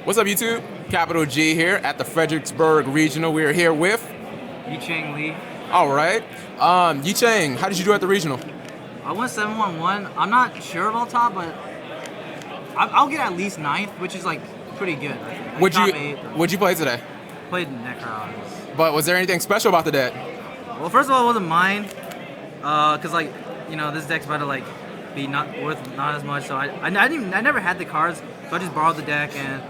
What's up, YouTube? Capital G here at the Fredericksburg Regional. We're here with Yicheng Lee. All right. Yicheng, how did you do at the regional? I went 7-1-1. I'm not sure about top, but I'll get at least 9th, which is like pretty good. What'd you play today? Played Nekroz. But was there anything special about the deck? Well, first of all, it wasn't mine, cause like this deck's about to like be not as much. So I never had the cards, so I just borrowed the deck and.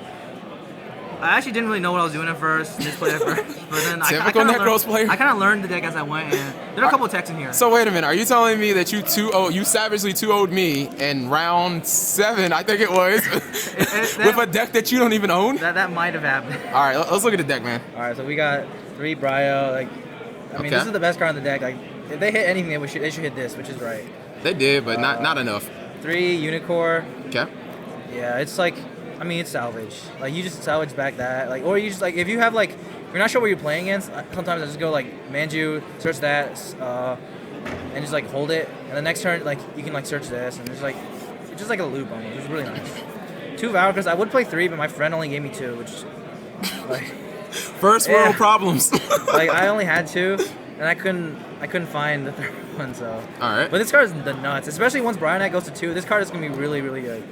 I actually didn't really know what I was doing at first. Just played at first, but then I kind of learned the deck as I went, and there are a couple of techs in here. So wait a minute, are you telling me that you savagely 2-0'd me in round 7, I think it was, with a deck that you don't even own? That might have happened. All right, let's look at the deck, man. All right, so we got 3 Bryo. This is the best card in the deck. Like, if they hit anything, they should hit this, which is right. They did, but not enough. 3 Unicorn. Okay. Yeah, it's like. It's salvage. Like, you just salvage back that. Like, or you just, like, if you have, like, if you're not sure what you're playing against, sometimes I just go, like, Manju, search that, and just, like, hold it. And the next turn, like, you can, like, search this. And it's just like a loop almost. It's really nice. 2 Valkyries. I would play 3, but my friend only gave me 2, which, like... First world problems. Like, I only had 2, and I couldn't find the 3rd one, so... All right. But this card is the nuts. Especially once Bryonet goes to 2, this card is going to be really, really good.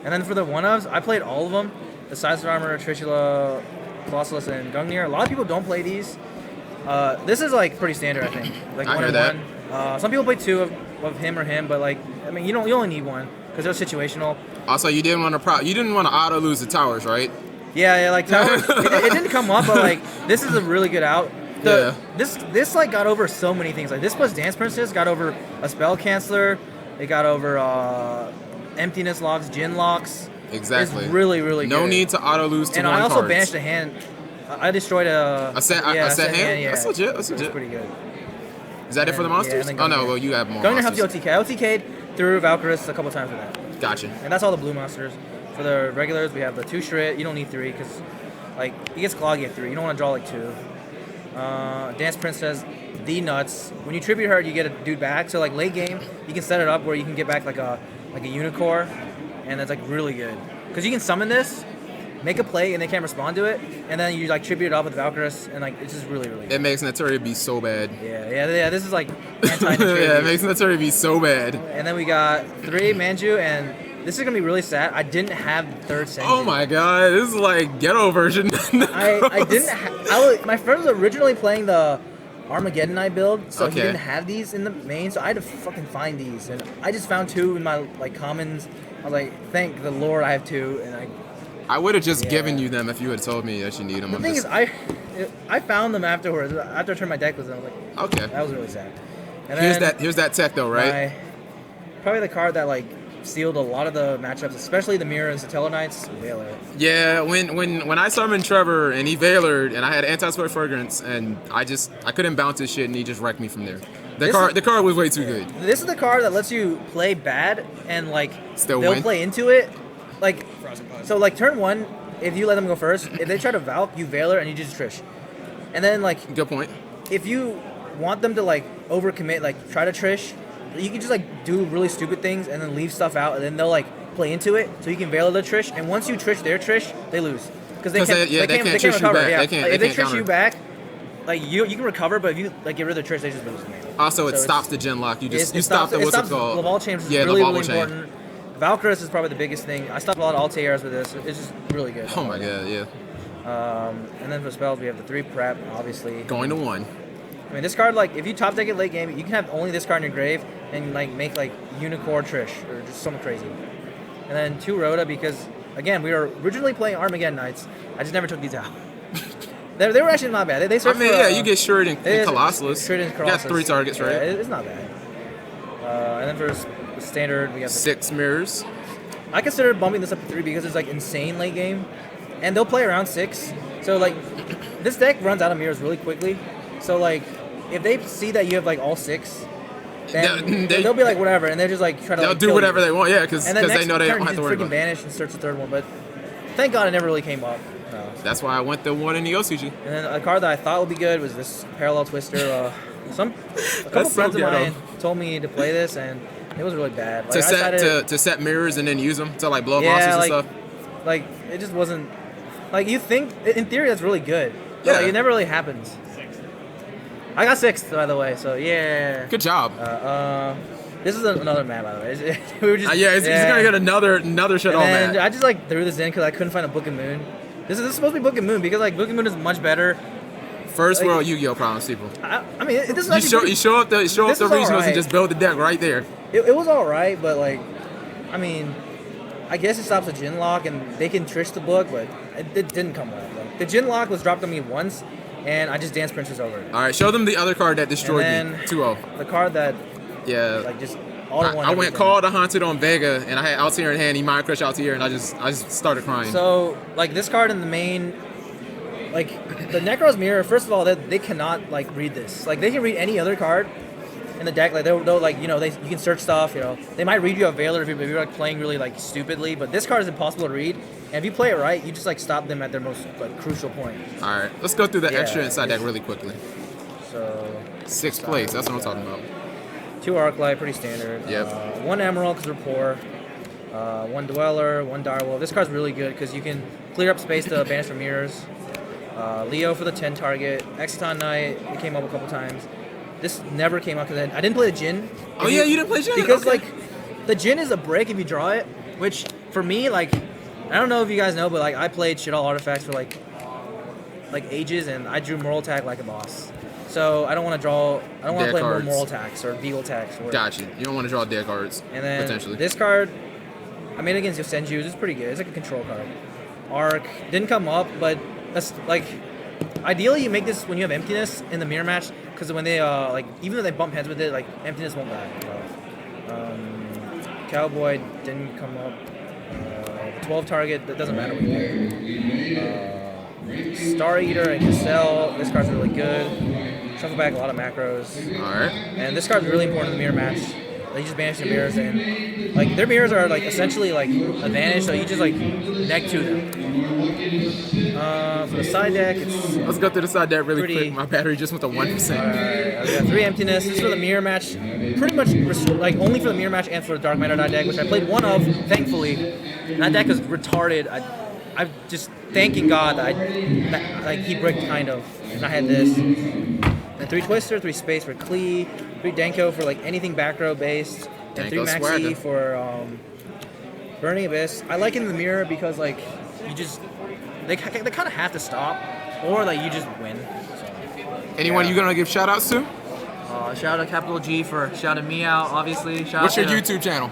And then for the one-ofs, I played all of them. The Size Armor, Trishula, Colossus, and Gungnir. A lot of people don't play these. This is, like, pretty standard, I think. Like, I hear that. 1-1. Some people play 2 of him or him, but, like, you only need 1, because they're situational. Also, you didn't want to auto lose the towers, right? Yeah, like, towers, it didn't come up, but, like, this is a really good out. This, like, got over so many things. Like, this plus Dance Princess got over a Spell Canceller. It got over, Emptiness locks, Jin locks. Exactly. It's really, really good. No need to auto lose to and one I also cards. banished a hand. I destroyed a set hand? Yeah. That's legit. It's pretty good. Is that it for the monsters? Yeah, Oh no, well you have more Gungnir monsters. helps you OTK. I OTK'd through Valkyris a couple times with that. Gotcha. And that's all the blue monsters. For the regulars, we have the 2 Shrit. You don't need 3 because, like, he gets Cloggy at 3. You don't want to draw like 2. Dance Princess, the nuts. When you tribute her, you get a dude back. So like late game, you can set it up where you can get back like a Unicorn. And that's like really good because you can summon this, make a play, and they can't respond to it, and then you like tribute it off with Valkyris, and like it's just really, really good. It makes Neteria be so bad. Yeah. This is like anti-Neteria. Yeah, it makes Neteria be so bad. And then we got 3 Manju, and this is gonna be really sad. I didn't have 3rd Senju. Oh my god, this is like ghetto version. I didn't. My friend was originally playing the Armageddon Knight build, so he didn't have these in the main, so I had to fucking find these, and I just found 2 in my like commons. I was like, thank the Lord I have 2, and I would have just given you them if you had told me that you need them. The thing is, I found them afterwards. After I turned my deck with them, I was like, okay, that was really sad. And here's that tech though, right? Probably the card that like sealed a lot of the matchups, especially the Mirror and Satellar Knights. Veiler. Yeah, when I summoned Trevor and he Veilered and I had anti-sport fragrance and I couldn't bounce his shit and he just wrecked me from there. The card was way too good. This is the card that lets you play bad and like they'll play into it. Like so like turn 1, if you let them go first, if they try to Valk, you Veiler and you just Trish. And then like good point. If you want them to like overcommit, like try to Trish, you can just like do really stupid things and then leave stuff out and then they'll like play into it so you can Veiler the Trish, and once you Trish their Trish, they lose. Because they can't recover. Yeah. If they Trish you back, like you can recover, but if you like get rid of the Trish, they just lose. Also, it stops the Gen Lock. You stop the what's it called? Laval Chain is really important. Valkyris is probably the biggest thing. I stopped a lot of Altairs with this. It's just really good. Oh my god, yeah. And then for spells, we have the 3 Prep, obviously. Going to 1. I mean, this card, like, if you top deck it late game, you can have only this card in your grave and like make like Unicorn Trish or just something crazy. And then 2 Rhoda because again we were originally playing Armageddon Knights. I just never took these out. They were actually not bad. They searched you get Shred and Colossus. Shred and Colossus. You got 3 targets, right? Yeah, it's not bad. And then for standard, we have 6 mirrors. I consider bumping this up to 3 because it's like insane late game, and they'll play around 6. So like, this deck runs out of mirrors really quickly. So like, if they see that you have like all 6, then they'll be like whatever, and they just like try to. They'll do whatever they want, yeah, because they know they don't have to worry about it. Banish and search the 3rd one, but thank God it never really came up. That's why I went the 1 in the OCG. And then a card that I thought would be good was this Parallel Twister. A couple friends of mine told me to play this, and it was really bad. Like, to set mirrors and then use them to like blow up monsters and stuff. Like it just wasn't. Like you think in theory that's really good. But, Yeah. like, it never really happens. I got 6th, by the way. So yeah. Good job. This is another map, by the way. We were just. He's gonna get another shit on And that. I just like threw this in because I couldn't find a Book and Moon. This is supposed to be Book and Moon because like Book and Moon is much better. First like- world Yu-Gi-Oh problems, people. I mean, this is You actually show up the this is regionals alright. and just build the deck right there. It was all right, but like, I mean, I guess it stops the Jin lock and they can trish the book, but it didn't come well. Like, the Jin lock was dropped on me once, and I just Dance Princess over it. All right, show them the other card that destroyed And me. then 2-0. The card that Yeah. like just auto won. I went everything. called a Haunted on Vega, and I had Altier in hand. He Mind Crush Altier, and I just started crying. So like this card in the main, like the Nekroz Mirror. First of all, they cannot like read this. Like they can read any other card in the deck. Like they'll like you can search stuff. They might read you a Veiler if you're like playing really like stupidly. But this card is impossible to read. And if you play it right, you just like stop them at their most like crucial point. All right, let's go through the Yeah, extra inside deck really quickly. So 6th place, that's what I'm talking about. 2 Arclight, pretty standard. Yep. 1 Emerald because we're poor. 1 Dweller, 1 Direwolf. This card's really good because you can clear up space to banish from mirrors. Leo for the 10 target. Exciton Knight, it came up a couple times. This never came up because I didn't play the Jin. Oh yeah, you didn't play Jin? Because Okay. like the Jin is a break if you draw it, which for me like I don't know if you guys know, but like I played shit all artifacts for like ages, and I drew moral attack like a boss. So I don't want to draw. I don't want to Dead play more cards. moral attacks or beagle attacks. Or, Got you. You don't want to draw dead cards, and then potentially. this card, I made against Yosenju. It's pretty good. It's like a control card. Arc didn't come up, but that's like ideally you make this when you have emptiness in the mirror match, because when they like even though they bump heads with it, like emptiness won't die. Cowboy didn't come up. The 12 target, that doesn't matter what you pick. Star Eater and Cassell, this card's really good. Shuffle back a lot of macros. Alright. And this card's really important in the mirror match. They just banish their mirrors, and like their mirrors are like essentially like advantage, so you just like neck to them. For the side deck, it's Let's go through the side deck really Pretty- quick. My battery just went to 1%. I got 3 emptiness. This is for the mirror match. Pretty much like only for the mirror match and for the Dark Matter deck, which I played one of, thankfully. And that deck is retarded. I'm just thanking God that like he bricked kind of, and I had this. And 3 Twister, 3 Space for Klee, 3 Denko for like anything back row based, and 3 Denko Maxi swagger. for Burning Abyss. I like it in the mirror because like you just they kind of have to stop, or like you just win. So. Anyone you gonna give shout outs to? Shout out to Capital G for shouting me out, obviously. Shout What's out your to, YouTube channel?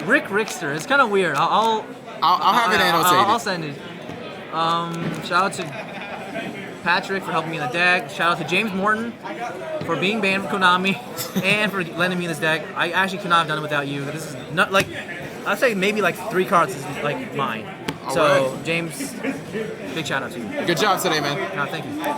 Rick Rickster. It's kind of weird. I'll I'll have it annotated. I'll send it. Shout out to Patrick for helping me in the deck. Shout out to James Morton for being banned from Konami and for lending me this deck. I actually could not have done it without you. This is not like I'd say maybe like 3 cards is like mine. So Alright. James, big shout out to you. Good job today, man. Thank you.